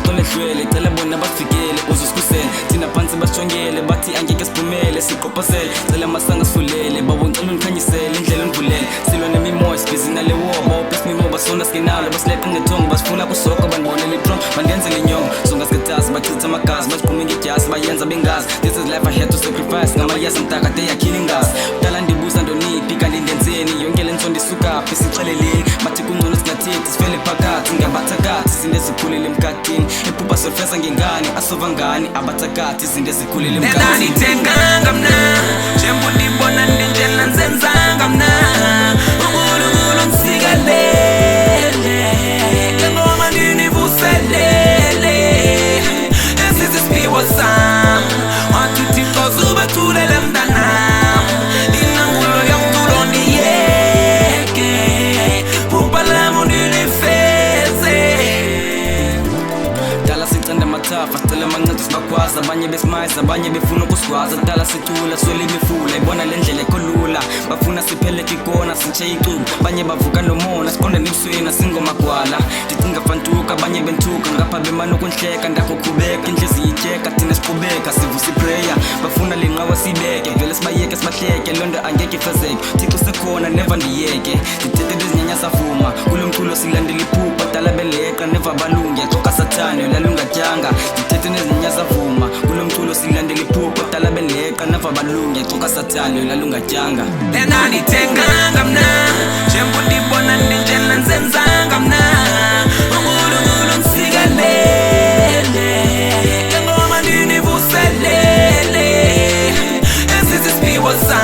siqole hlwele cela bona basifikele uzosikusela thina phansi basijongele bathi angeke siphumele siqophosele cela masanga sifulele babongcela unikhanyisele indlela univulele silwa nemimoya sibhizi nale woba opesimimo basona skenalo basileqa ngethongo basifuna kusoko banibonele itrong bandenzele inyongo songa siketazi bachitha amagazi baziphuma ngedyasi bayenza bengazi this is life I had to sacrifice ngamayeza mdaka they are killing us kudala ndibuza ndoniphi kanti ndenzeni yonke le nto ndisukaphi sixeleleni bathi kungcono singathethi sifele phakathi ngabathakathi izinto ezikhulile emkhathini iphupha solifeza ngengane asova ngani abathakathi izinto ezikhulile emkhathini nditenganga mna njengoba ndibona ndindlela nzenzanga mna uNkulunkulu msikelele ngoma ndinivuselele esizisiphiwo sam wathuthi inkosi ubethulele mntanam inangulo yomculo ndiyeke phupha lam undilifeze dala sicanda amathafa sicela amancedo sibakwazi abanye besimayisa abanye befuna ukusigwaza dala sicula swele imifula ibona le ndlela ekho lula bafuna sipheleke ikona sintshe icubu abanye bavuka nomona siqonda nebusweni asingomagwala ndicinga fantuka abanye benthuka ngapha bemana ukunhleka ndakukhubeka inhliziyo ityeka thina siqhubeka sivusa iprayer bafuna le nqawa sibeke vele sibayeke sibahleke loo nto angeke ifezeke thixo sekhona never ndiyeke ndithethe ezinyanya savuma kulo mculo silandela iphupha dala beleqa never balungi yaxoka sathane lalungatyanga ndithethe nezinyanya savuma kulo mculo silandela iphupha dala beleqa never balungi yaxoka sathane lalungatyanga lena nditenganga mna njengoba ndibona ndindlela nzenzanga mna uNkulunkulu msikelele ngoma ndinivuselele esizisiphiwo sam